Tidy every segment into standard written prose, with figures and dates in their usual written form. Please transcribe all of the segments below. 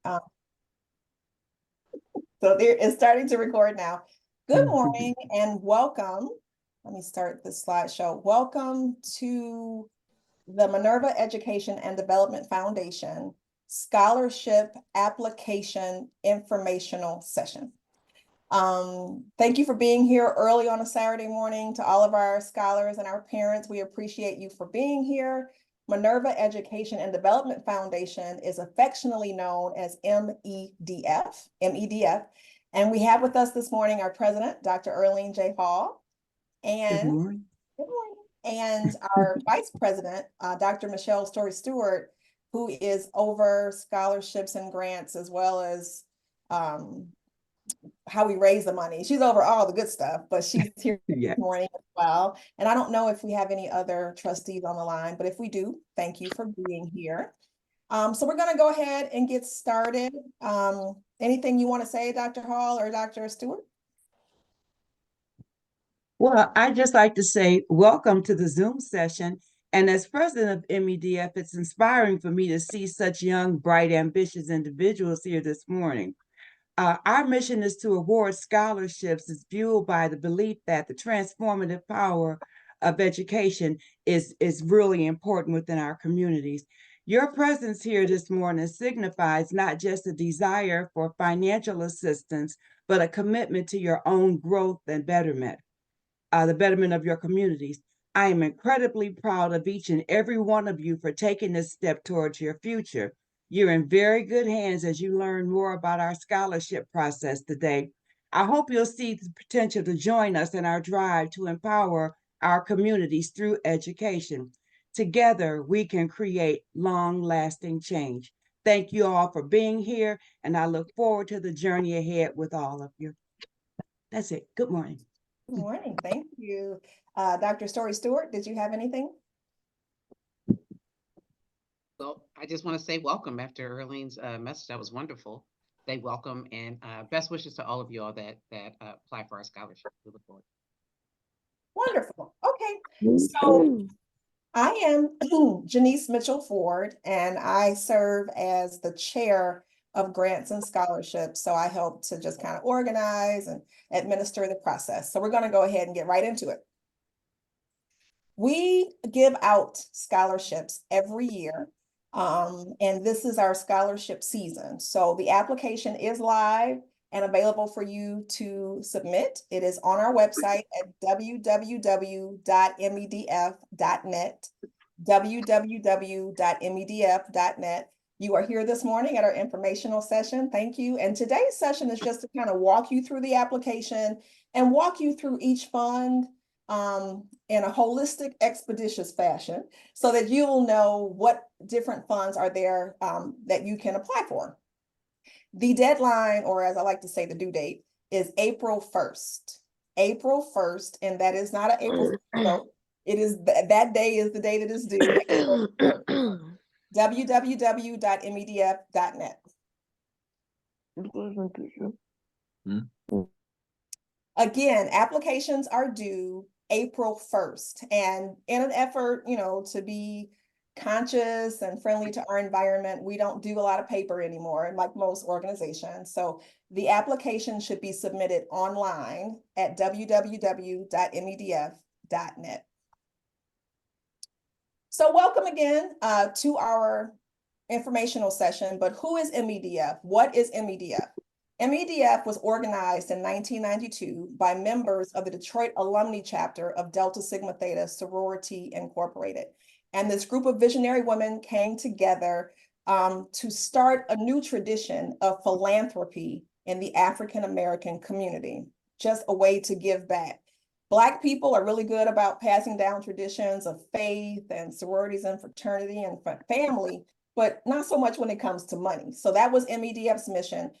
Um, so it's starting to record now. Good morning and welcome. Let me start the slideshow. Welcome to the Minerva Education and Development Foundation Scholarship Application Informational Session. Thank you for being here early on a Saturday morning. To all of our scholars and our parents, we appreciate you for being here. Minerva Education and Development Foundation is affectionately known as MEDF. And we have with us this morning our president, Dr. Earlene J. Hall, and Good morning. Good morning. And our vice president, Dr. Michelle Story-Stewart, who is over scholarships and grants, as well as how we raise the money. She's over all the good stuff, but she's here Yes. this morning as well. And I don't know if we have any other trustees on the line, but if we do, thank you for being here. So we're going to go ahead and get started. Anything you want to say, Dr. Hall or Dr. Stewart? Well, I'd just like to say welcome to the Zoom session. And as president of MEDF, it's inspiring for me to see such young, bright, ambitious individuals here this morning. Our mission is to award scholarships is fueled by the belief that the transformative power of education is really important within our communities. Your presence here this morning signifies not just a desire for financial assistance, but a commitment to your own growth and betterment, the betterment of your communities. I am incredibly proud of each and every one of you for taking this step towards your future. You're in very good hands as you learn more about our scholarship process today. I hope you'll see the potential to join us in our drive to empower our communities through education. Together, we can create long-lasting change. Thank you all for being here, and I look forward to the journey ahead with all of you. That's it. Good morning. Good morning. Thank you. Dr. Story-Stewart, did you have anything? Well, I just want to say welcome after Earlene's message. That was wonderful. They welcome and best wishes to all of you all that apply for our scholarship. We look forward. Wonderful. Okay. So I am Janice Mitchell Ford, and I serve as the chair of grants and scholarships. So I help to just kind of organize and administer the process. So we're going to go ahead and get right into it. We give out scholarships every year. And this is our scholarship season. So the application is live and available for you to submit. It is on our website at www.medf.net, www.medf.net. You are here this morning at our informational session. Thank you. And today's session is just to kind of walk you through the application and walk you through each fund in a holistic, expeditious fashion so that you'll know what different funds are there that you can apply for. The deadline, or as I like to say, the due date, is April 1st. April 1st, and that is not an April Fool's. It is that day is the day that is due. www.medf.net. Again, applications are due April 1st. And in an effort, to be conscious and friendly to our environment, we don't do a lot of paper anymore, like most organizations. So the application should be submitted online at www.medf.net. So welcome again to our informational session, but who is MEDF? What is MEDF? MEDF was organized in 1992 by members of the Detroit alumni chapter of Delta Sigma Theta Sorority Incorporated. And this group of visionary women came together to start a new tradition of philanthropy in the African American community, just a way to give back. Black people are really good about passing down traditions of faith and sororities and fraternity and family, but not so much when it comes to money. So that was MEDF's mission.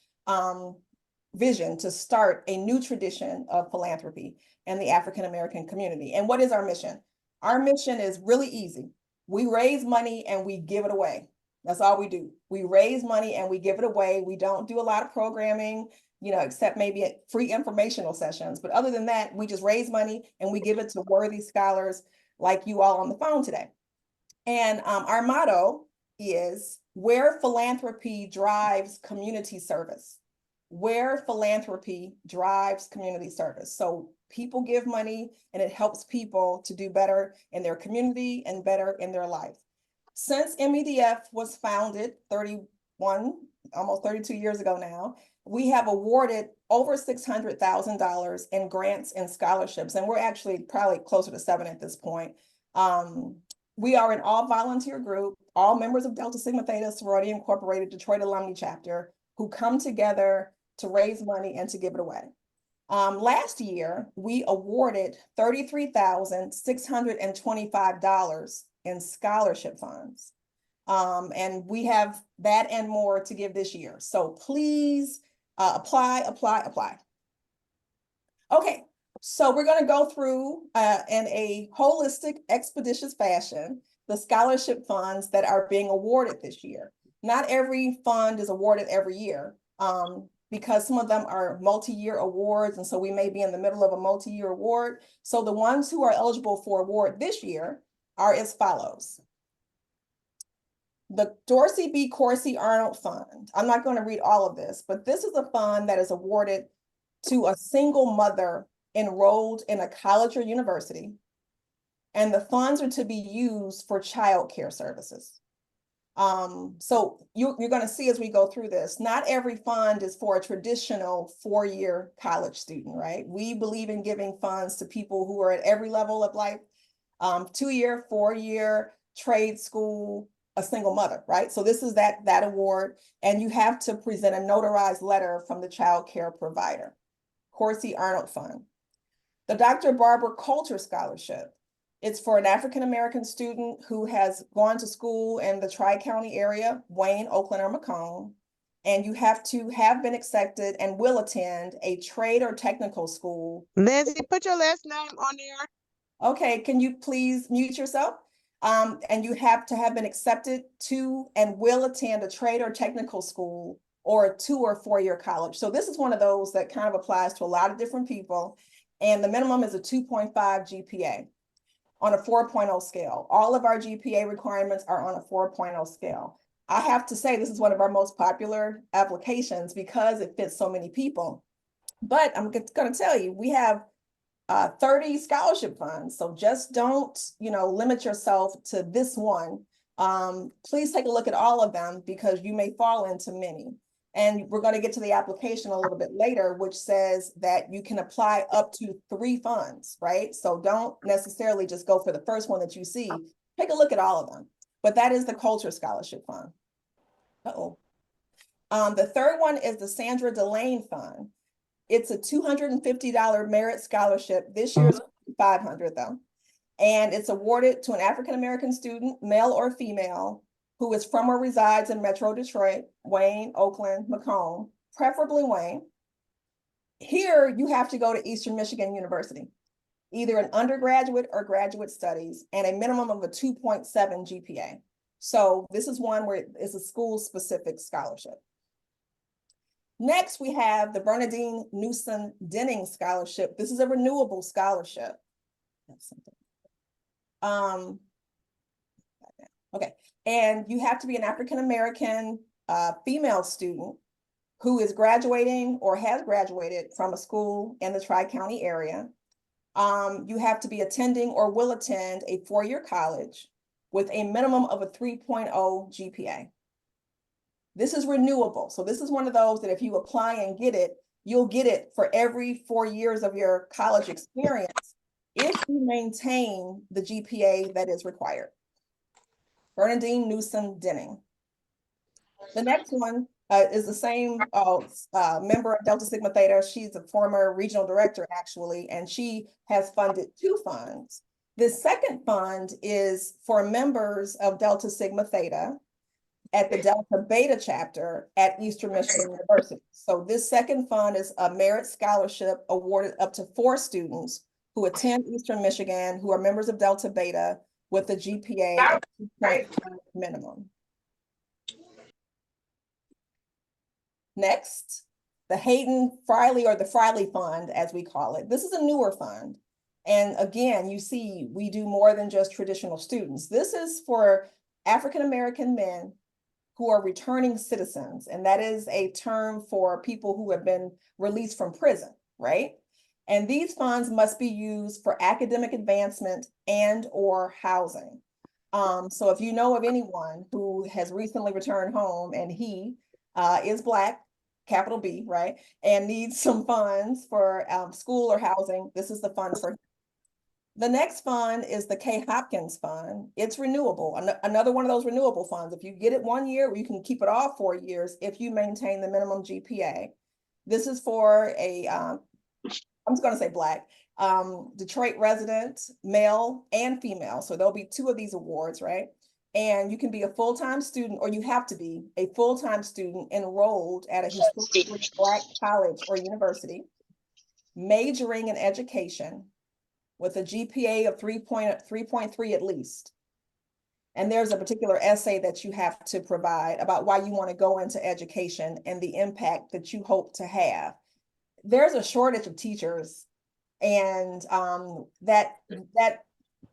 Vision to start a new tradition of philanthropy in the African American community. And what is our mission? Our mission is really easy. We raise money and we give it away. That's all we do. We raise money and we give it away. We don't do a lot of programming, except maybe at free informational sessions. But other than that, we just raise money and we give it to worthy scholars like you all on the phone today. And our motto is where philanthropy drives community service. Where philanthropy drives community service. So people give money and it helps people to do better in their community and better in their life. Since MEDF was founded 31, almost 32 years ago now, we have awarded over $600,000 in grants and scholarships, and we're actually probably closer to 7 at this point. We are an all volunteer group, all members of Delta Sigma Theta Sorority Incorporated Detroit Alumni Chapter, who come together to raise money and to give it away. Last year, we awarded $33,625 in scholarship funds. And we have that and more to give this year. So please apply. Okay, so we're going to go through in a holistic, expeditious fashion, the scholarship funds that are being awarded this year. Not every fund is awarded every year. Because some of them are multi-year awards, and so we may be in the middle of a multi-year award. So the ones who are eligible for award this year are as follows. The Dorsey B. Corsi Arnold Fund. I'm not going to read all of this, but this is a fund that is awarded to a single mother enrolled in a college or university, and the funds are to be used for child care services. So you're going to see as we go through this, not every fund is for a traditional 4-year college student, right? We believe in giving funds to people who are at every level of life, 2-year, 4-year, trade school, a single mother, right? So this is that award, and you have to present a notarized letter from the child care provider. Corsi Arnold Fund. The Dr. Barbara Coulter Scholarship. It's for an African-American student who has gone to school in the Tri-County area, Wayne, Oakland, or Macomb, and you have to have been accepted and will attend a trade or technical school. Lindsay, put your last name on there. Okay, can you please mute yourself? And you have to have been accepted to and will attend a trade or technical school or a 2- or 4-year college. So this is one of those that kind of applies to a lot of different people. And the minimum is a 2.5 GPA. On a 4.0 scale. All of our GPA requirements are on a 4.0 scale. I have to say this is one of our most popular applications because it fits so many people. But I'm going to tell you, we have 30 scholarship funds. So just don't, limit yourself to this one. Please take a look at all of them because you may fall into many. And we're going to get to the application a little bit later, which says that you can apply up to 3 funds, right? So don't necessarily just go for the first one that you see. Take a look at all of them. But that is the Culture Scholarship Fund. The third one is the Sandra Delane Fund. It's a $250 merit scholarship. This year's $500 though. And it's awarded to an African-American student, male or female, who is from or resides in Metro Detroit, Wayne, Oakland, Macomb, preferably Wayne. Here, you have to go to Eastern Michigan University, either an undergraduate or graduate studies, and a minimum of a 2.7 GPA. So this is one where it's a school-specific scholarship. Next, we have the Bernadine Newsom Denning Scholarship. This is a renewable scholarship. Okay, and you have to be an African-American female student who is graduating or has graduated from a school in the Tri-County area. You have to be attending or will attend a 4-year college with a minimum of a 3.0 GPA. This is renewable. So this is one of those that if you apply and get it, you'll get it for every 4 years of your college experience if you maintain the GPA that is required. Bernadine Newsom Denning. The next one is the same member of Delta Sigma Theta. She's a former regional director, actually, and she has funded 2 funds. The second fund is for members of Delta Sigma Theta at the Delta Beta chapter at Eastern Michigan University. So this second fund is a merit scholarship awarded up to 4 students who attend Eastern Michigan, who are members of Delta Beta with a GPA of 2.5 minimum. Next, the Hayden Friley, or the Friley Fund, as we call it. This is a newer fund. And again, you see, we do more than just traditional students. This is for African-American men who are returning citizens. And that is a term for people who have been released from prison, right? And these funds must be used for academic advancement and or housing. So if you know of anyone who has recently returned home and he is Black, capital B, right, and needs some funds for school or housing, this is the fund for him. The next fund is the K. Hopkins Fund. It's renewable, another one of those renewable funds. If you get it 1 year, you can keep it all 4 years if you maintain the minimum GPA. This is for a, I'm just going to say Black, Detroit resident, male and female. So there'll be 2 of these awards, right? And you can be a full-time student, or you have to be a full-time student enrolled at a historically Black college or university, majoring in education, with a GPA of 3.3 at least. And there's a particular essay that you have to provide about why you want to go into education and the impact that you hope to have. There's a shortage of teachers, and that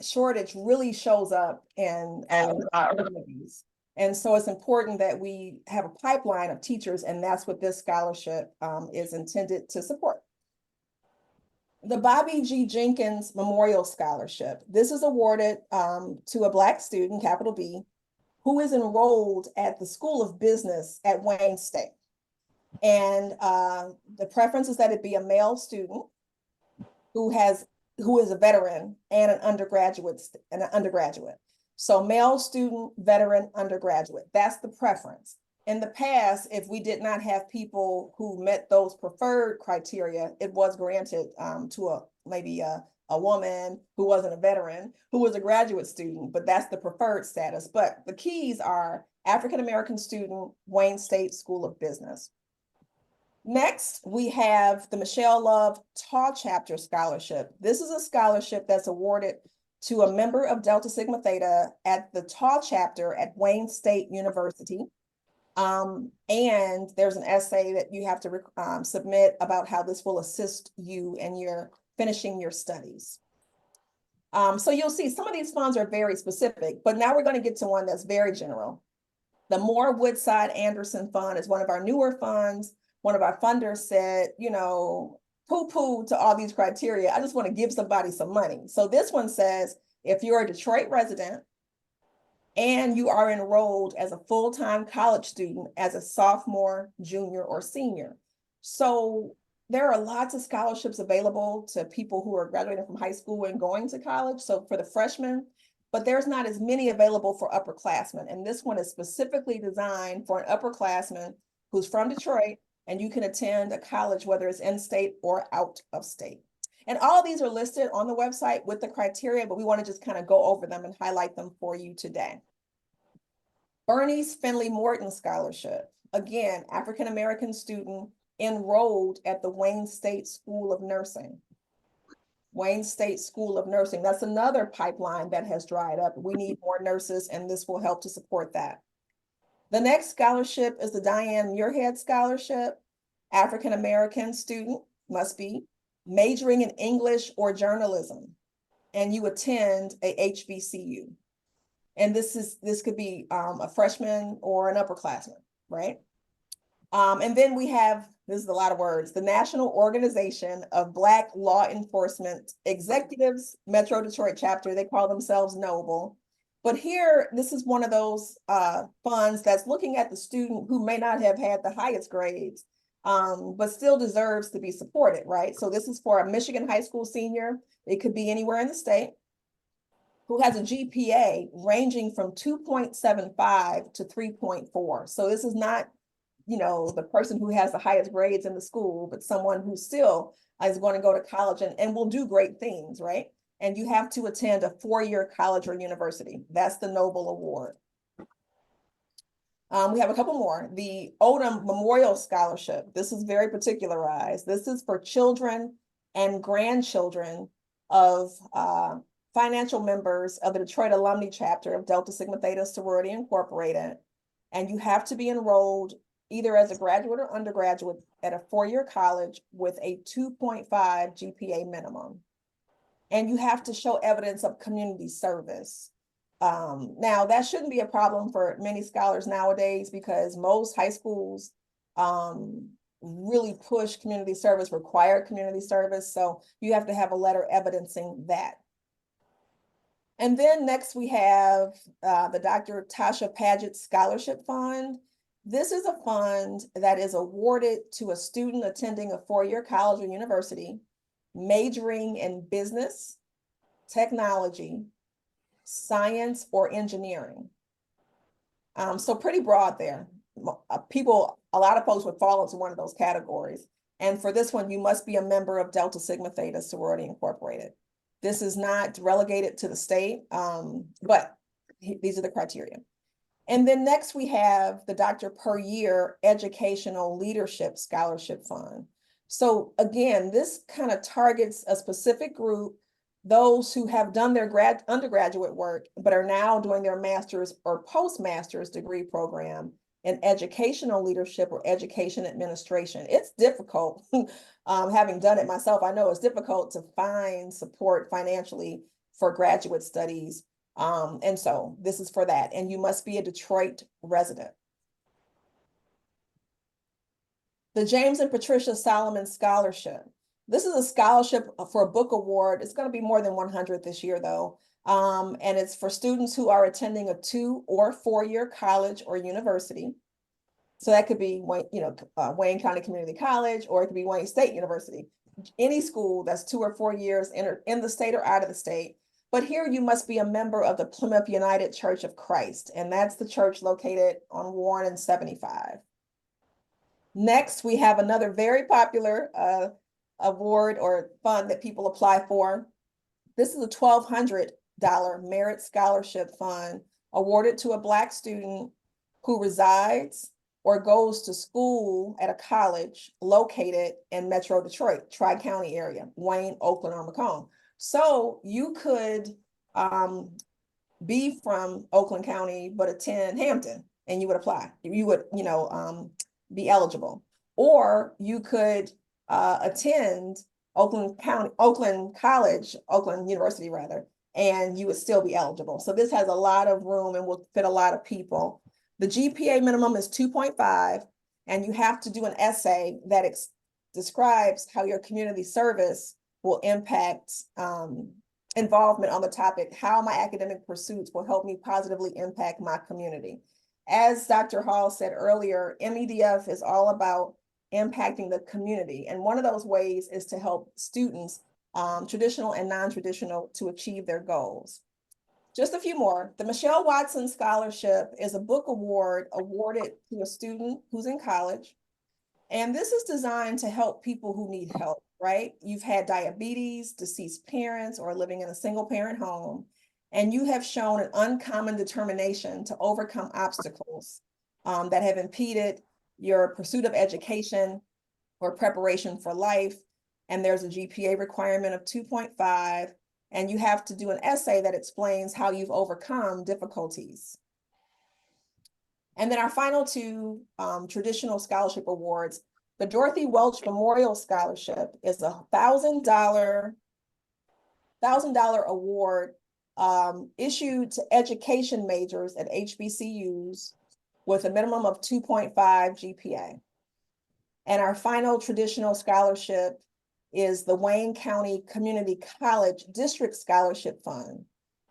shortage really shows up in our communities. And so it's important that we have a pipeline of teachers, and that's what this scholarship is intended to support. The Bobby G. Jenkins Memorial Scholarship. This is awarded to a Black student, capital B, who is enrolled at the School of Business at Wayne State. And the preference is that it be a male student who is a veteran and an undergraduate. So male student, veteran, undergraduate. That's the preference. In the past, if we did not have people who met those preferred criteria, it was granted to maybe a woman who wasn't a veteran, who was a graduate student, but that's the preferred status. But the keys are African-American student, Wayne State School of Business. Next, we have the Michelle Love Tall Chapter Scholarship. This is a scholarship that's awarded to a member of Delta Sigma Theta at the Tall Chapter at Wayne State University. And there's an essay that you have to submit about how this will assist you in your finishing your studies. So you'll see some of these funds are very specific, but now we're going to get to one that's very general. The Moore Woodside Anderson Fund is one of our newer funds. One of our funders said, you know, poo-poo to all these criteria. I just want to give somebody some money. So this one says, if you're a Detroit resident and you are enrolled as a full-time college student as a sophomore, junior, or senior. So there are lots of scholarships available to people who are graduating from high school and going to college. So for the freshmen, but there's not as many available for upperclassmen. And this one is specifically designed for an upperclassman who's from Detroit, and you can attend a college, whether it's in-state or out of state. And all of these are listed on the website with the criteria, but we want to just kind of go over them and highlight them for you today. Bernice Finley Morton Scholarship. Again, African-American student enrolled at the Wayne State School of Nursing. Wayne State School of Nursing. That's another pipeline that has dried up. We need more nurses, and this will help to support that. The next scholarship is the Diane Muirhead Scholarship. African-American student, must be, majoring in English or journalism, and you attend a HBCU. And this could be a freshman or an upperclassman, right? And then we have, this is a lot of words, the National Organization of Black Law Enforcement Executives, Metro Detroit chapter. They call themselves Noble. But here, this is one of those funds that's looking at the student who may not have had the highest grades, but still deserves to be supported, right? So this is for a Michigan high school senior. It could be anywhere in the state, who has a GPA ranging from 2.75 to 3.4. So this is not, you know, the person who has the highest grades in the school, but someone who still is going to go to college and will do great things, right? And you have to attend a 4-year college or university. That's the Noble Award. We have a couple more. The Odom Memorial Scholarship. This is very particularized. This is for children and grandchildren of financial members of the Detroit Alumni Chapter of Delta Sigma Theta Sorority Incorporated. And you have to be enrolled either as a graduate or undergraduate at a 4-year college with a 2.5 GPA minimum. And you have to show evidence of community service. Now that shouldn't be a problem for many scholars nowadays because most high schools really push community service, require community service. So you have to have a letter evidencing that. And then next we have the Dr. Tasha Paget Scholarship Fund. This is a fund that is awarded to a student attending a four-year college or university, majoring in business, technology, science, or engineering. So pretty broad there. A lot of folks would fall into one of those categories. And for this one, you must be a member of Delta Sigma Theta Sorority Incorporated. This is not relegated to the state, but these are the criteria. And then next we have the Dr. Per Year Educational Leadership Scholarship Fund. So again, this kind of targets a specific group, those who have done their undergraduate work, but are now doing their master's or postmaster's degree program in educational leadership or education administration. It's difficult. Having done it myself, I know it's difficult to find support financially for graduate studies. And so this is for that. And you must be a Detroit resident. The James and Patricia Solomon Scholarship. This is a scholarship for a book award. It's going to be more than 100 this year, though. And it's for students who are attending a 2- or 4-year college or university. So that could be, Wayne County Community College, or it could be Wayne State University. Any school that's 2 or 4 years in the state or out of the state. But here you must be a member of the Plymouth United Church of Christ, and that's the church located on Warren and 75. Next, we have another very popular award or fund that people apply for. This is a $1,200 Merit Scholarship Fund awarded to a Black student who resides or goes to school at a college located in Metro Detroit, Tri-County area, Wayne, Oakland, or Macomb. So you could be from Oakland County, but attend Hampton, and you would apply. You would, be eligible. Or you could attend Oakland College, Oakland University rather, and you would still be eligible. So this has a lot of room and will fit a lot of people. The GPA minimum is 2.5, and you have to do an essay that describes how your community service will impact involvement on the topic, how my academic pursuits will help me positively impact my community. As Dr. Hall said earlier, MEDF is all about impacting the community. And one of those ways is to help students, traditional and non-traditional, to achieve their goals. Just a few more. The Michelle Watson Scholarship is a book award awarded to a student who's in college. And this is designed to help people who need help, right? You've had diabetes, deceased parents, or living in a single parent home, and you have shown an uncommon determination to overcome obstacles that have impeded your pursuit of education or preparation for life. And there's a GPA requirement of 2.5, and you have to do an essay that explains how you've overcome difficulties. And then our final two traditional scholarship awards, the Dorothy Welch Memorial Scholarship is a $1,000 award issued to education majors at HBCUs with a minimum of 2.5 GPA. And our final traditional scholarship is the Wayne County Community College District Scholarship Fund.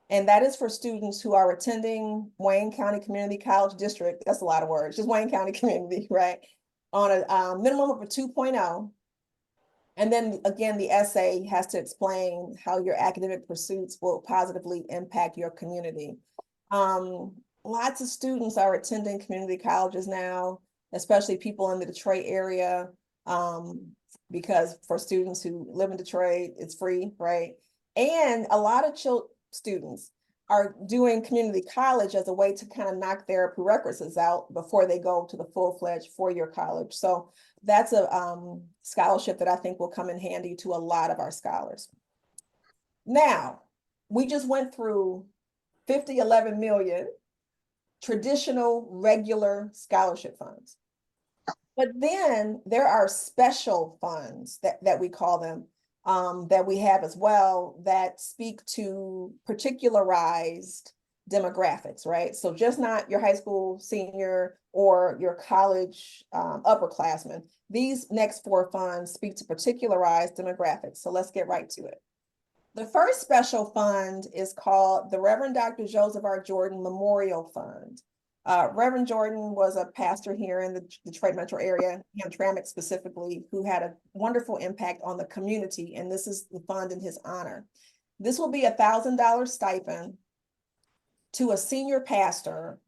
And that is for students who are attending Wayne County Community College District. That's a lot of words, just Wayne County Community, right? On a minimum of a 2.0. And then again, the essay has to explain how your academic pursuits will positively impact your community. Lots of students are attending community colleges now, especially people in the Detroit area, because for students who live in Detroit, it's free, right? And a lot of students are doing community college as a way to kind of knock their prerequisites out before they go to the full-fledged four-year college. So that's a scholarship that I think will come in handy to a lot of our scholars. Now, we just went through 11 million traditional regular scholarship funds. But then there are special funds that we call them, that we have as well, that speak to particularized demographics, right? So just not your high school senior or your college upperclassmen. These next 4 funds speak to particularized demographics. So let's get right to it. The first special fund is called the Reverend Dr. Joseph R. Jordan Memorial Fund. Reverend Jordan was a pastor here in the Detroit metro area, Hamtramck specifically, who had a wonderful impact on the community, and this is the fund in his honor. This will be a $1,000 stipend to a senior pastor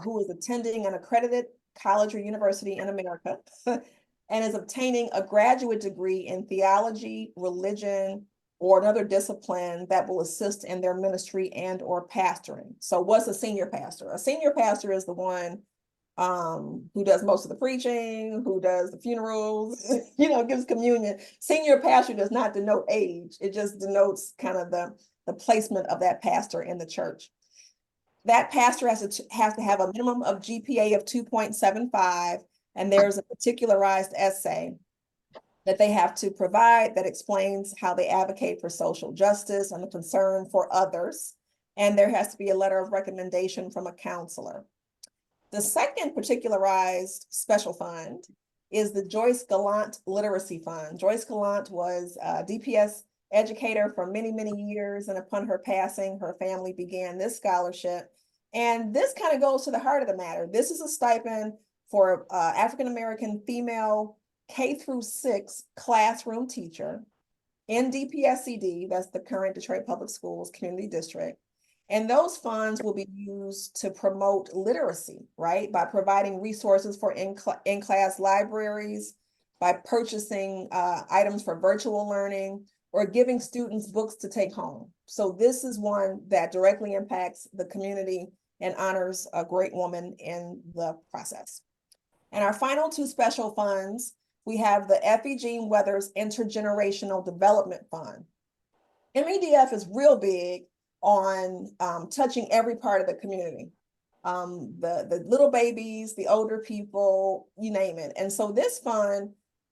who is attending an accredited college or university in America and is obtaining a graduate degree in theology, religion, or another discipline that will assist in their ministry and or pastoring. So what's a senior pastor? A senior pastor is the one who does most of the preaching, who does the funerals, gives communion. Senior pastor does not denote age. It just denotes kind of the placement of that pastor in the church. That pastor has to have a minimum of GPA of 2.75, and there's a particularized essay that they have to provide that explains how they advocate for social justice and the concern for others. And there has to be a letter of recommendation from a counselor. The second particularized special fund is the Joyce Gallant Literacy Fund. Joyce Gallant was a DPS educator for many, many years, and upon her passing, her family began this scholarship. And this kind of goes to the heart of the matter. This is a stipend for African-American female K-6 classroom teacher in DPSCD, that's the current Detroit Public Schools Community District. And those funds will be used to promote literacy, right? By providing resources for in-class libraries, by purchasing items for virtual learning, or giving students books to take home. So this is one that directly impacts the community and honors a great woman in the process. And our final 2 special funds, we have the F.E. Gene Weathers Intergenerational Development Fund. MEDF is real big on touching every part of the community. The little babies, the older people, you name it. And so this fund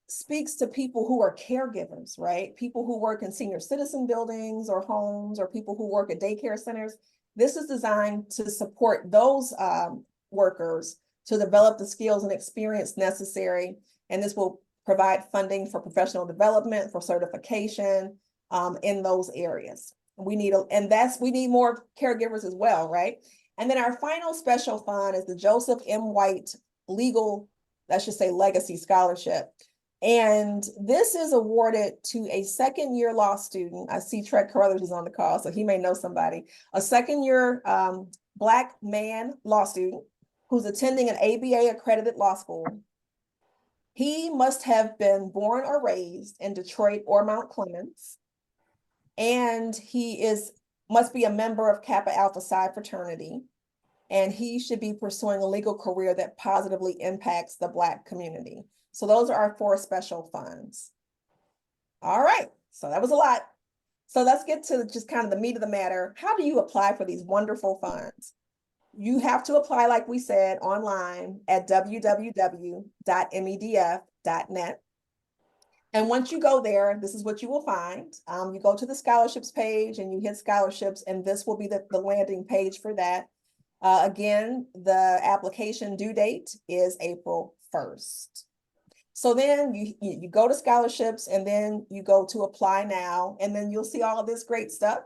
speaks to people who are caregivers, right? People who work in senior citizen buildings or homes, or people who work at daycare centers. This is designed to support those workers to develop the skills and experience necessary. And this will provide funding for professional development, for certification in those areas. We need more caregivers as well, right? And then our final special fund is the Joseph M. White Legacy Scholarship. And this is awarded to a second-year law student. I see Trek Carruthers is on the call, so he may know somebody. A second-year Black man law student who's attending an ABA accredited law school. He must have been born or raised in Detroit or Mount Clemens, and he must be a member of Kappa Alpha Psi fraternity, and he should be pursuing a legal career that positively impacts the Black community. So those are our 4 special funds. All right, so that was a lot. So let's get to just kind of the meat of the matter. How do you apply for these wonderful funds? You have to apply, like we said, online at www.medf.net. And once you go there, this is what you will find. You go to the scholarships page and you hit scholarships, and this will be the landing page for that. Again, the application due date is April 1st. So then you go to scholarships, and then you go to apply now, and then you'll see all of this great stuff.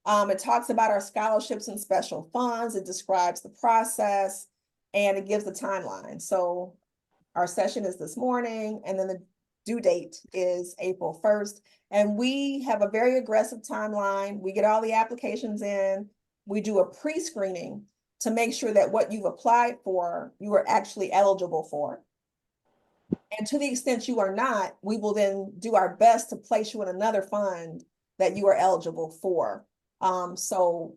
It talks about our scholarships and special funds. It describes the process, and it gives the timeline. So our session is this morning, and then the due date is April 1st. And we have a very aggressive timeline. We get all the applications in. We do a pre-screening to make sure that what you've applied for, you are actually eligible for. And to the extent you are not, we will then do our best to place you in another fund that you are eligible for. So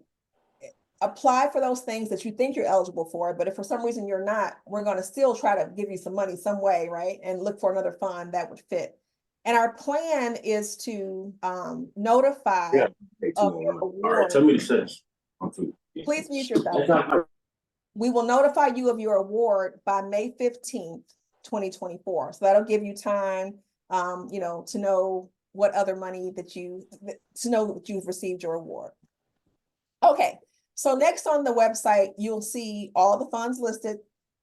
apply for those things that you think you're eligible for, but if for some reason you're not, we're going to still try to give you some money some way, right? And look for another fund that would fit. And our plan is to notify of your award. All right, tell me the sense. Please mute yourself. We will notify you of your award by May 15th, 2024. So that'll give you time, to know what other money to know that you've received your award. Okay, So next on the website, you'll see all the funds listed,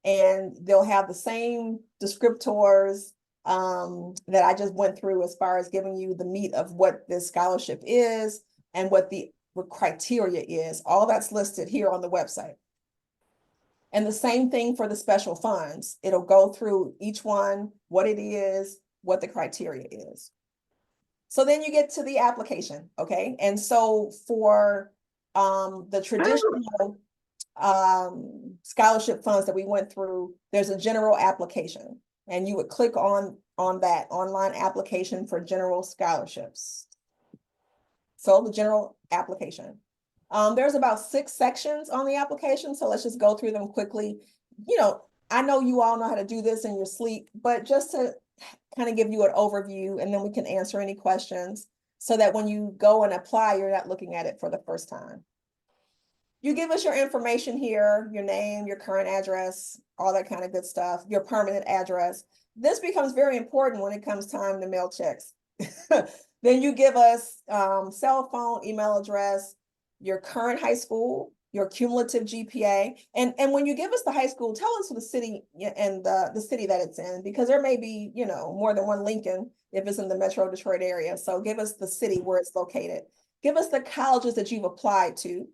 and they'll have the same descriptors that I just went through as far as giving you the meat of what this scholarship is and what the criteria is. All that's listed here on the website. And the same thing for the special funds. It'll go through each one, what it is, what the criteria is. So then you get to the application, okay? And so for the traditional scholarship funds that we went through, there's a general application, and you would click on that online application for general scholarships. So the general application. There's about 6 sections on the application, so let's just go through them quickly. You know, I know you all know how to do this in your sleep, but just to kind of give you an overview, and then we can answer any questions so that when you go and apply, you're not looking at it for the first time. You give us your information here, your name, your current address, all that kind of good stuff, your permanent address. This becomes very important when it comes time to mail checks. Then you give us cell phone, email address, your current high school, your cumulative GPA. And when you give us the high school, tell us the city and the city that it's in, because there may be, you know, more than one Lincoln if it's in the Metro Detroit area. So give us the city where it's located. Give us the colleges that you've applied to,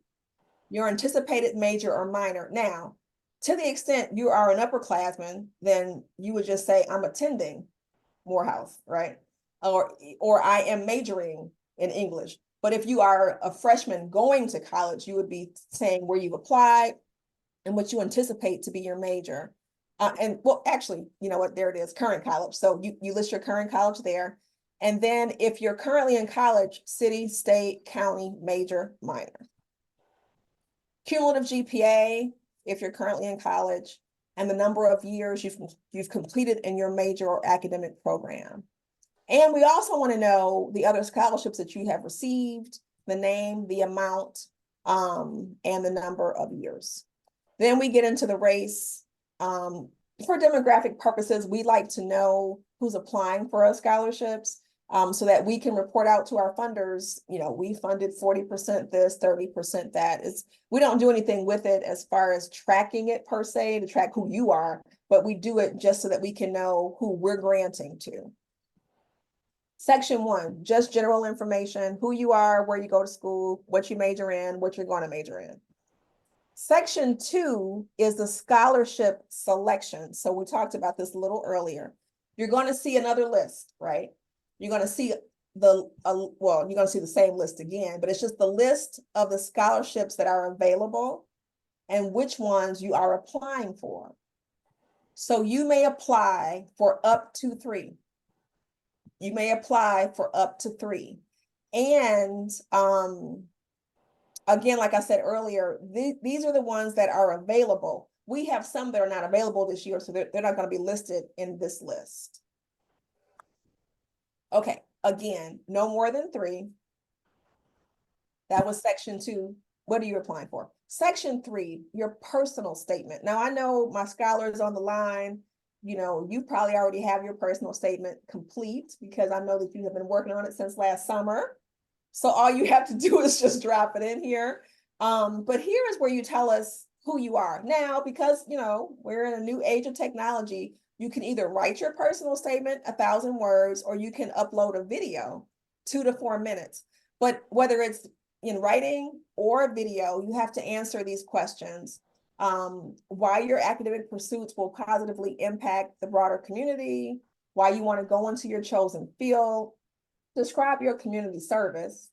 your anticipated major or minor. Now, to the extent you are an upperclassman, then you would just say, I'm attending Morehouse, right? Or I am majoring in English. But if you are a freshman going to college, you would be saying where you've applied and what you anticipate to be your major. And well, actually, you know what, there it is, current college. So you list your current college there. And then if you're currently in college, city, state, county, major, minor. Cumulative GPA, if you're currently in college, and the number of years you've completed in your major or academic program. And we also want to know the other scholarships that you have received, the name, the amount, and the number of years. Then we get into the race. For demographic purposes, we like to know who's applying for our scholarships, so that we can report out to our funders, you know, we funded 40% this, 30% that. We don't do anything with it as far as tracking it per se, to track who you are, but we do it just so that we can know who we're granting to. Section 1, just general information, who you are, where you go to school, what you major in, what you're going to major in. Section 2 is the scholarship selection. So we talked about this a little earlier. You're going to see another list, right? You're going to see you're going to see the same list again, but it's just the list of the scholarships that are available and which ones you are applying for. So you may apply for up to 3. You may apply for up to 3. And again, like I said earlier, these are the ones that are available. We have some that are not available this year, so they're not going to be listed in this list. Okay, again, no more than 3. That was section 2. What are you applying for? Section 3, your personal statement. Now, I know my scholars on the line, you know, you probably already have your personal statement complete because I know that you have been working on it since last summer. So all you have to do is just drop it in here. But here is where you tell us who you are. Now, because, you know, we're in a new age of technology, you can either write your personal statement 1,000 words, or you can upload a video, 2 to 4 minutes. But whether it's in writing or a video, you have to answer these questions. Why your academic pursuits will positively impact the broader community, why you want to go into your chosen field, describe your community service,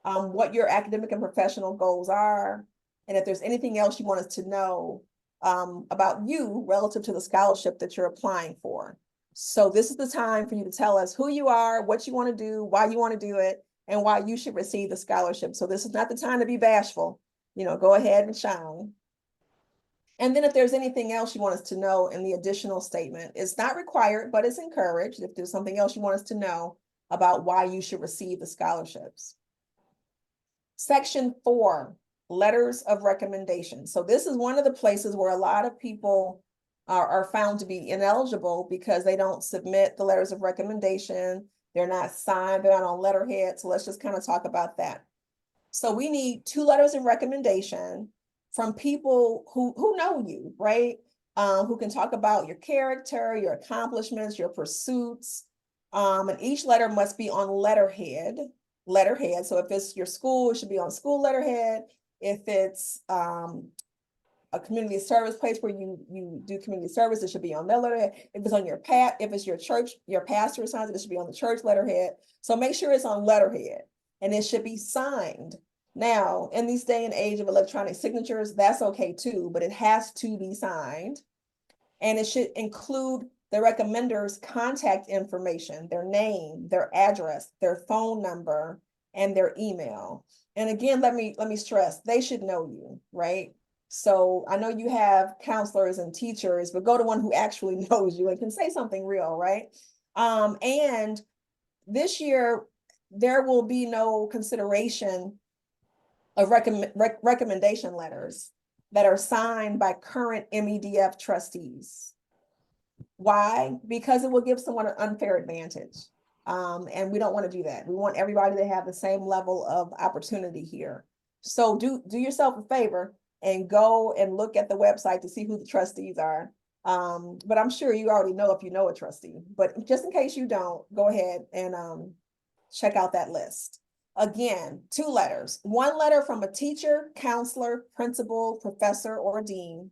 what your academic and professional goals are, and if there's anything else you want us to know about you relative to the scholarship that you're applying for. So this is the time for you to tell us who you are, what you want to do, why you want to do it, and why you should receive the scholarship. So this is not the time to be bashful. You know, go ahead and shine. And then if there's anything else you want us to know in the additional statement, it's not required, but it's encouraged. If there's something else you want us to know about why you should receive the scholarships. Section 4, letters of recommendation. So this is one of the places where a lot of people are found to be ineligible because they don't submit the letters of recommendation. They're not signed, they're not on letterhead. So let's just kind of talk about that. So we need 2 letters of recommendation from people who know you, right? Who can talk about your character, your accomplishments, your pursuits. And each letter must be on letterhead. So if it's your school, it should be on school letterhead. If it's a community service place where you do community service, it should be on their letterhead. If it's on your if it's your church, your pastor signs it, it should be on the church letterhead. So make sure it's on letterhead and it should be signed. Now, in this day and age of electronic signatures, that's okay too, but it has to be signed. And it should include the recommender's contact information, their name, their address, their phone number, and their email. And again, let me stress, they should know you, right? So I know you have counselors and teachers, but go to one who actually knows you and can say something real, right? And this year, there will be no consideration of recommendation letters that are signed by current MEDF trustees. Why? Because it will give someone an unfair advantage. And we don't want to do that. We want everybody to have the same level of opportunity here. So do yourself a favor and go and look at the website to see who the trustees are. But I'm sure you already know if you know a trustee, but just in case you don't, go ahead and check out that list. Again, 2 letters, 1 letter from a teacher, counselor, principal, professor, or dean,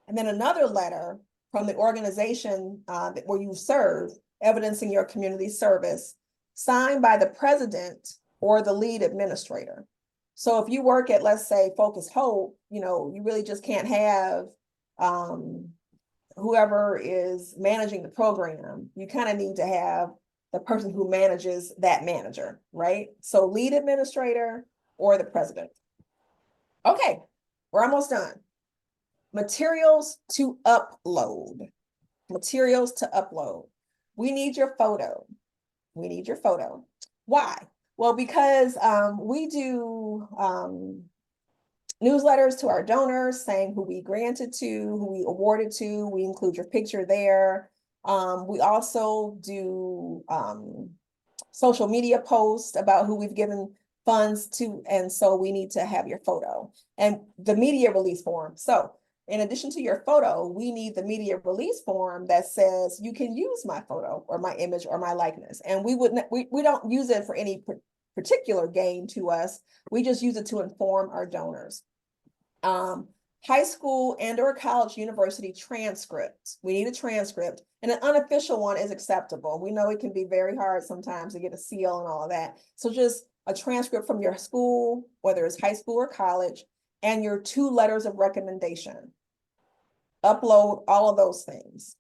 and then another letter from the organization where you serve, evidencing your community service, signed by the president or the lead administrator. So if you work at, let's say, Focus Hope, you really just can't have whoever is managing the program. You kind of need to have the person who manages that manager, right? So lead administrator or the president. Okay, we're almost done. Materials to upload. Materials to upload. We need your photo. We need your photo. Why? Well, because we do newsletters to our donors saying who we granted to, who we awarded to. We include your picture there. We also do social media posts about who we've given funds to, and so we need to have your photo and the media release form. So in addition to your photo, we need the media release form that says you can use my photo or my image or my likeness. And we don't use it for any particular gain to us. We just use it to inform our donors. High school and/or college university transcripts. We need a transcript, and an unofficial one is acceptable. We know it can be very hard sometimes to get a seal and all of that. So just a transcript from your school, whether it's high school or college, and your 2 letters of recommendation. Upload all of those things.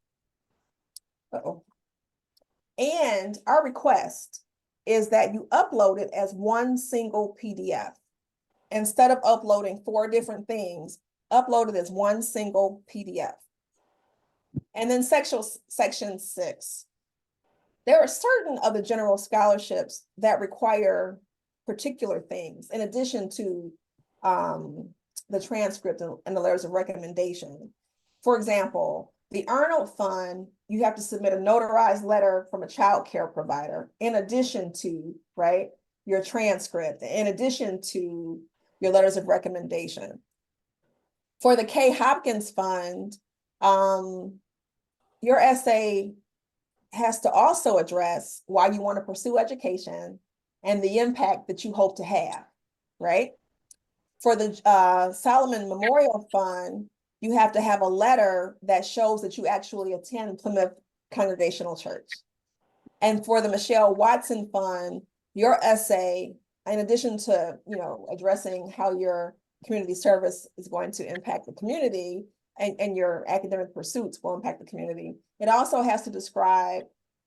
And our request is that you upload it as one single PDF. Instead of uploading 4 different things, upload it as one single PDF. And then section 6. There are certain of the general scholarships that require particular things in addition to the transcript and the letters of recommendation. For example, the Arnold Fund, you have to submit a notarized letter from a child care provider in addition to, right, your transcript, in addition to your letters of recommendation. For the K. Hopkins Fund, your essay has to also address why you want to pursue education and the impact that you hope to have, right? For the Solomon Memorial Fund, you have to have a letter that shows that you actually attend Plymouth Congregational Church. And for the Michelle Watson Fund, your essay, in addition to addressing how your community service is going to impact the community and your academic pursuits will impact the community, it also has to describe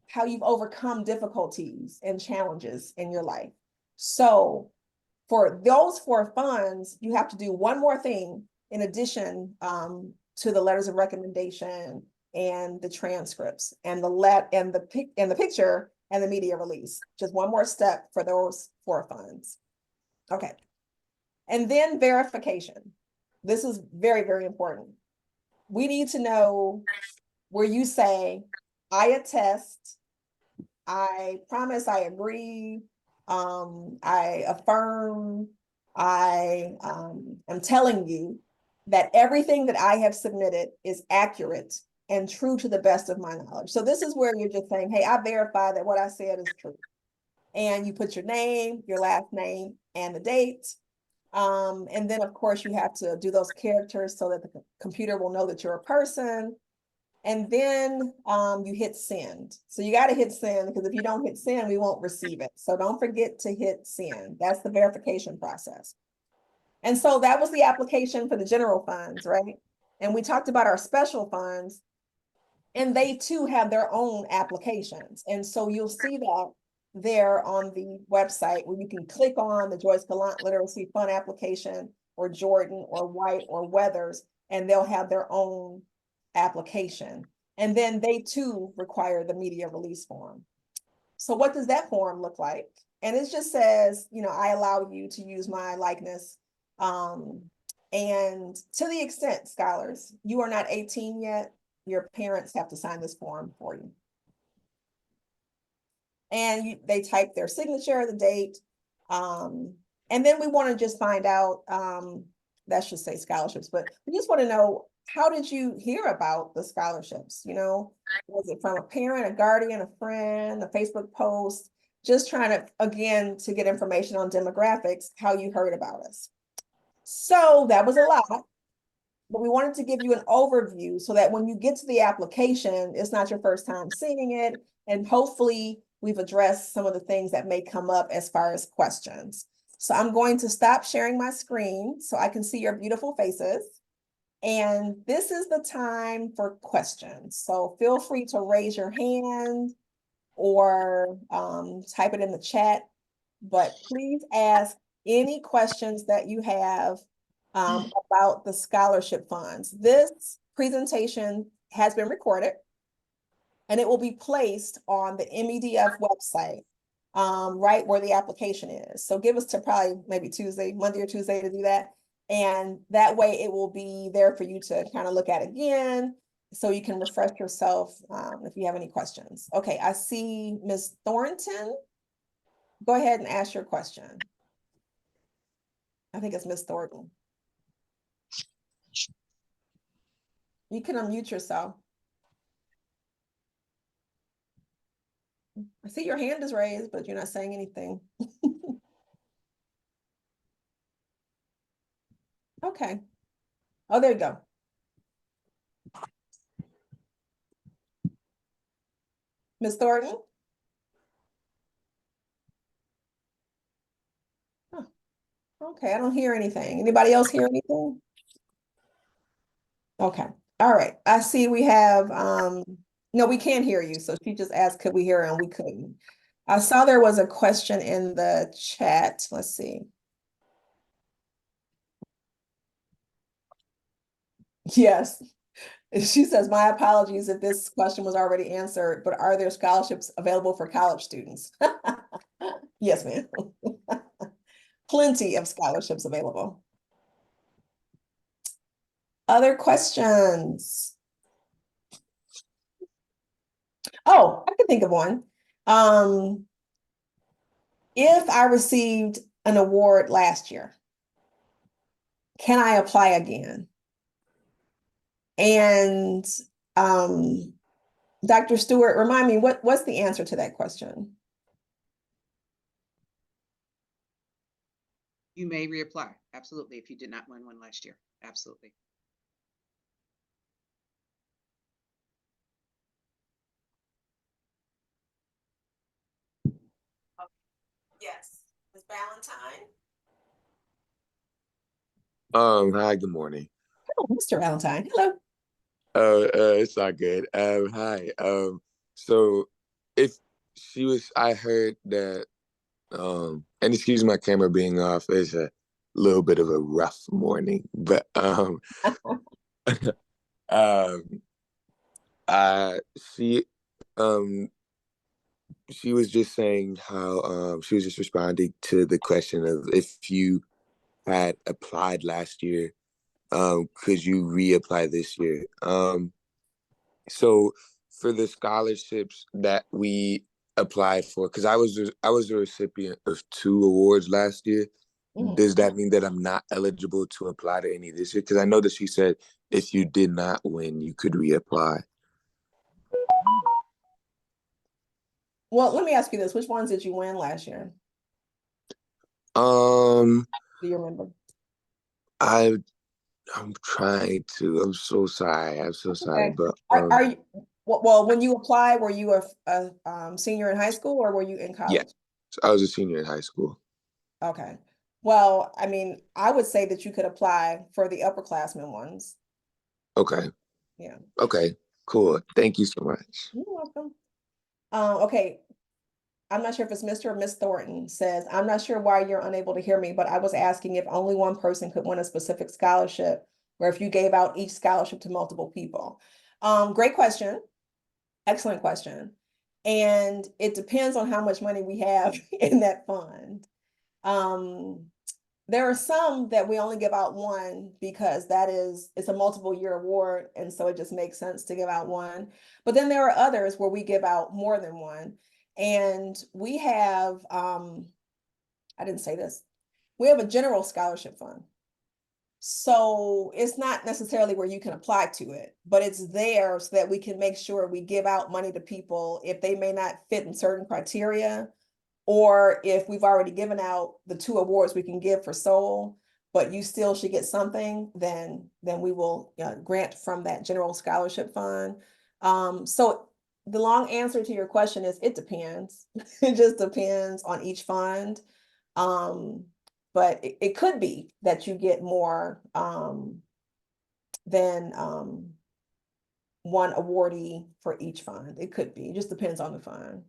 how you've overcome difficulties and challenges in your life. So for those 4 funds, you have to do one more thing in addition to the letters of recommendation and the transcripts and the picture and the media release. Just one more step for those 4 funds. Okay. And then verification. This is very, very important. We need to know where you say, I attest, I promise, I agree, I affirm, I am telling you that everything that I have submitted is accurate and true to the best of my knowledge. So this is where you're just saying, hey, I verify that what I said is true. And you put your name, your last name, and the date. And then, of course, you have to do those characters so that the computer will know that you're a person. And then you hit send. So you got to hit send, because if you don't hit send, we won't receive it. So don't forget to hit send. That's the verification process. And so that was the application for the general funds, right? And we talked about our special funds, and they too have their own applications. And so you'll see that there on the website, where you can click on the Joyce Gallant Literacy Fund application, or Jordan or White or Weathers, and they'll have their own application. And then they too require the media release form. So what does that form look like? And it just says, I allow you to use my likeness. And to the extent, scholars, you are not 18 yet, your parents have to sign this form for you. And they type their signature, the date. And then we want to just find out, that should say scholarships, but we just want to know, how did you hear about the scholarships? Was it from a parent, a guardian, a friend, a Facebook post? Just trying to, again, to get information on demographics, how you heard about us. So that was a lot, but we wanted to give you an overview so that when you get to the application, it's not your first time seeing it. And hopefully we've addressed some of the things that may come up as far as questions. So I'm going to stop sharing my screen so I can see your beautiful faces. And this is the time for questions. So feel free to raise your hand or type it in the chat, but please ask any questions that you have about the scholarship funds. This presentation has been recorded and it will be placed on the MEDF website, right where the application is. So give us to probably maybe Monday or Tuesday to do that. And that way it will be there for you to kind of look at again, so you can refresh yourself if you have any questions. Okay, I see Ms. Thornton. Go ahead and ask your question. I think it's Ms. Thornton. You can unmute yourself. I see your hand is raised, but you're not saying anything. Okay. Oh, there you go. Ms. Thornton? Oh, okay, I don't hear anything. Anybody else hear anything? Okay, all right. I see we have, no, we can't hear you. So she just asked, could we hear her, and we couldn't. I saw there was a question in the chat. Let's see. Yes. She says, my apologies if this question was already answered, but are there scholarships available for college students? Yes, ma'am. Plenty of scholarships available. Other questions? Oh, I can think of one. If I received an award last year, can I apply again? And Dr. Stewart, remind me, what's the answer to that question? You may reapply. Absolutely. If you did not win one last year. Absolutely. Yes. Ms. Valentine? Hi, good morning. Oh, Mr. Valentine. Hello. It's all good. Hi. So if I heard that, and excuse my camera being off, it's a little bit of a rough morning, but, um, she, she was just saying how, she was just responding to the question of if you had applied last year, could you reapply this year? So for the scholarships that we applied for, because I was a recipient of 2 awards last year. Mhm. does that mean that I'm not eligible to apply to any this year? Because I know that she said if you did not win, you could reapply. Well, let me ask you this. Which ones did you win last year? Um, Do you remember? I'm trying to. I'm so sorry. I'm so sorry, Okay. but Are you, well, when you applied, were you a senior in high school or were you in yeah, college? so I was a senior in high school. Okay. Well, I mean, I would say that you could apply for the upperclassmen ones. Okay. Yeah. Okay. Cool. Thank you so much. You're welcome. Okay. I'm not sure if it's Mr. or Miss Thornton says, I'm not sure why you're unable to hear me, but I was asking if only one person could win a specific scholarship, or if you gave out each scholarship to multiple people. Great question. Excellent question. And it depends on how much money we have in that fund. There are some that we only give out one because it's a multiple year award. And so it just makes sense to give out one. But then there are others where we give out more than one. And we have, I didn't say this, we have a general scholarship fund. So it's not necessarily where you can apply to it, but it's there so that we can make sure we give out money to people if they may not fit in certain criteria, or if we've already given out the 2 awards we can give for Soul, but you still should get something, then we will grant from that general scholarship fund. So the long answer to your question is it depends. It just depends on each fund. But it could be that you get more than one awardee for each fund. It could be. It just depends on the fund.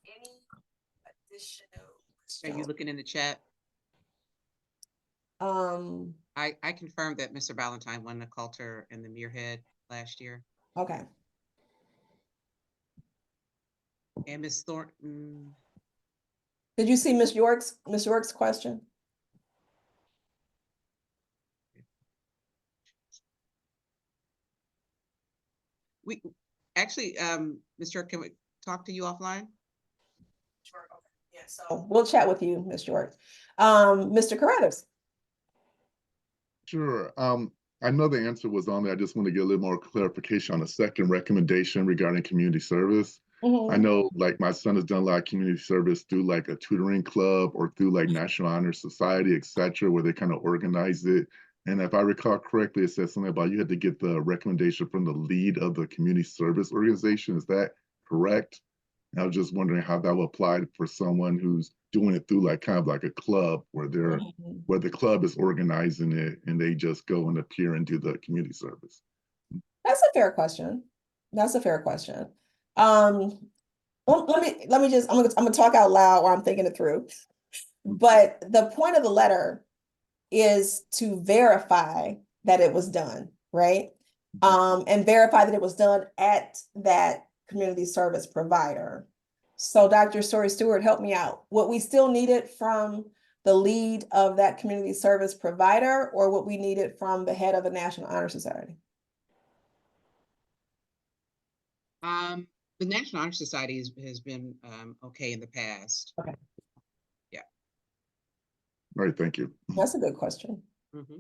Any additional Are you questions? looking in the chat? I confirmed that Mr. Valentine won the Coulter and the Muirhead last year. Okay. And Miss Thornton, Did you see Miss York's question? we actually, Mr. Can we talk to you offline? Sure. Okay. Yeah. So we'll chat with you, Miss York. Mr. Carruthers. Sure. I know the answer was on there. I just want to get a little more clarification on the second recommendation regarding community service. I know like my son has done a lot of community service through like a tutoring club or through like National Honor Society, etc., where they kind of organize it. And if I recall correctly, it said something about you had to get the recommendation from the lead of the community service organization. Is that correct? And I was just wondering how that would apply for someone who's doing it through like kind of like a club where they're where the club is organizing it and they just go and appear and do the community service. That's a fair question. That's a fair question. Let me just, I'm gonna talk out loud while I'm thinking it through. But the point of the letter is to verify that it was done, right? And verify that it was done at that community service provider. So Dr. Story Stewart, help me out. What we still needed from the lead of that community service provider, or what we needed from the head of the National Honor Society? The National Honor Society has been okay in the past. Okay. Yeah. All right, thank you. That's a good question. Mm-hmm.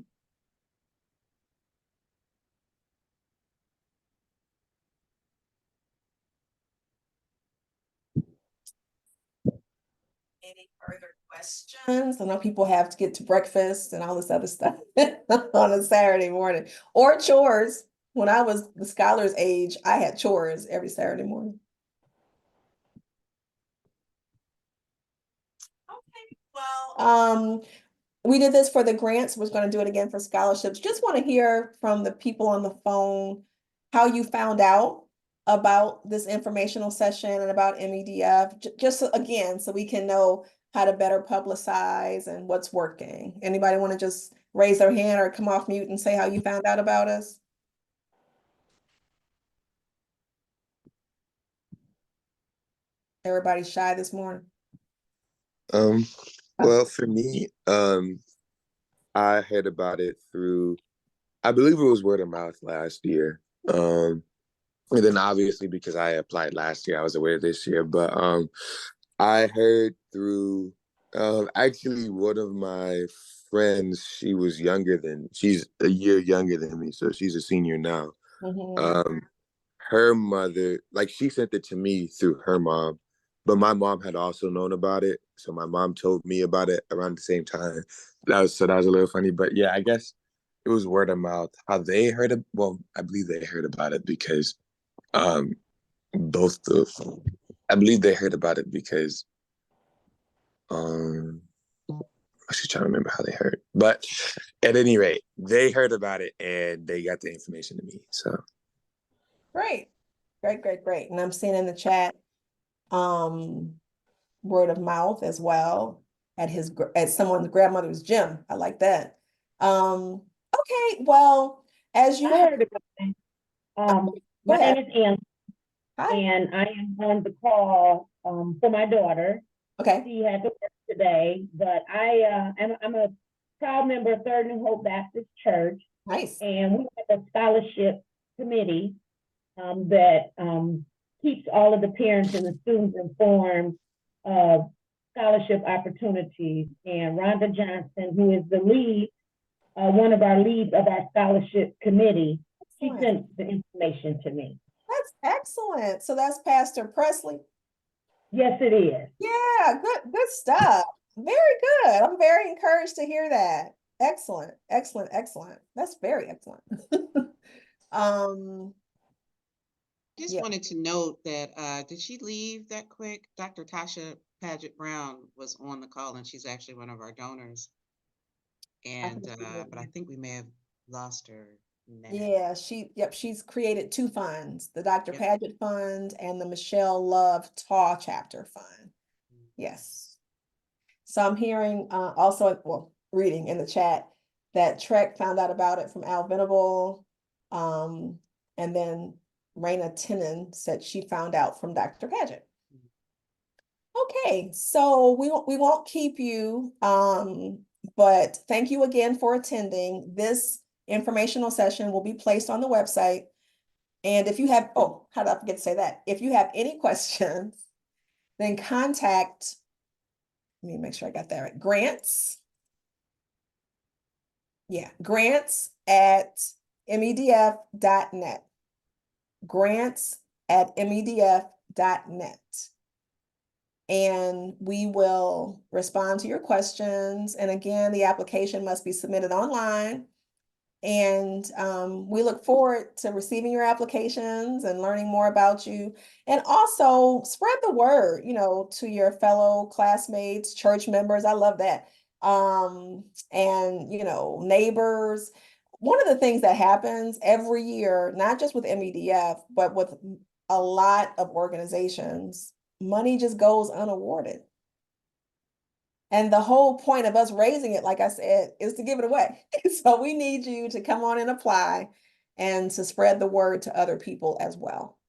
Any further questions? I know people have to get to breakfast and all this other stuff on a Saturday morning, or chores. When I was the scholar's age, I had chores every Saturday morning. Okay, well, we did this for the grants. We're going to do it again for scholarships. Just want to hear from the people on the phone how you found out about this informational session and about MEDF. Just again, so we can know how to better publicize and what's working. Anybody want to just raise their hand or come off mute and say how you found out about us? Everybody's shy this morning. Well, for me, I heard about it through, I believe it was word of mouth last year. And then obviously because I applied last year, I was aware this year. But I heard through actually one of my friends, she's a year younger than me, so she's a senior now. Mhm. Her mother, like she sent it to me through her mom, but my mom had also known about it. So my mom told me about it around the same time. That was a little funny. But yeah, I guess it was word of mouth. How they heard it, well, I believe they heard about it because um both of I believe they heard about it because um I should try to remember how they heard. But at any rate, they heard about it and they got the information to me. So Great, great, great, great. And I'm seeing in the chat, um, word of mouth as well at someone's grandmother's gym. I like that. Okay, well, as you I have, heard about it. go My ahead. name is Ann, Hi. and I am on the call for my daughter. Okay, She had to work today, but I'm a proud member of Third New Hope Baptist Church, nice. and we have a scholarship committee that keeps all of the parents and the students informed of scholarship opportunities. And Rhonda Johnson, who is the lead, one of our leads of our scholarship committee, she Excellent. sent the information to me. That's excellent. So that's Pastor Presley. Yes, it is. Yeah, good stuff. Very good. I'm very encouraged to hear that. Excellent, excellent, excellent. That's very excellent. Just Yeah. wanted to note that, did she leave that quick? Dr. Tasha Paget Brown was on the call and she's actually one of our donors. And, but I think we may have lost her now. Yeah, she's created two funds, the Dr. Yep. Paget Fund and the Michelle Love Taw Chapter Fund. Yes. So I'm hearing also, well, reading in the chat that Trek found out about it from Al Venable. And then Raina Tenen said she found out from Dr. Paget. Okay, so we won't keep you, but thank you again for attending. This informational session will be placed on the website. And if you have, oh, how did I forget to say that? If you have any questions, then contact, let me make sure I got that right, grants. Yeah, grants@medf.net. Grants@medf.net. And we will respond to your questions. And again, the application must be submitted online. And we look forward to receiving your applications and learning more about you. And also spread the word, to your fellow classmates, church members. I love that. And, neighbors. One of the things that happens every year, not just with MEDF, but with a lot of organizations, money just goes unawarded. And the whole point of us raising it, like I said, is to give it away. So we need you to come on and apply and to spread the word to other people as well.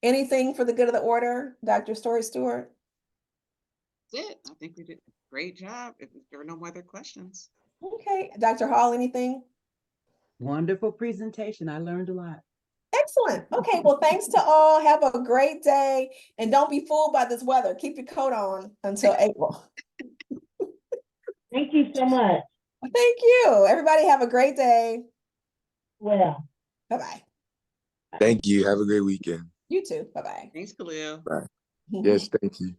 Anything for the good of the order, Dr. Story Stewart? That's it. I think we did a great job. If there are no other questions. Okay, Dr. Hall, anything? Wonderful presentation. I learned a lot. Excellent. Okay, well, thanks to all. Have a great day. And don't be fooled by this weather. Keep your coat on until April. Thank you so much. Thank you. Everybody have a great day. Well. Bye-bye. thank you. Have a great weekend. You too. Bye-bye. Thanks, Khalil. Bye. Yes, thank you.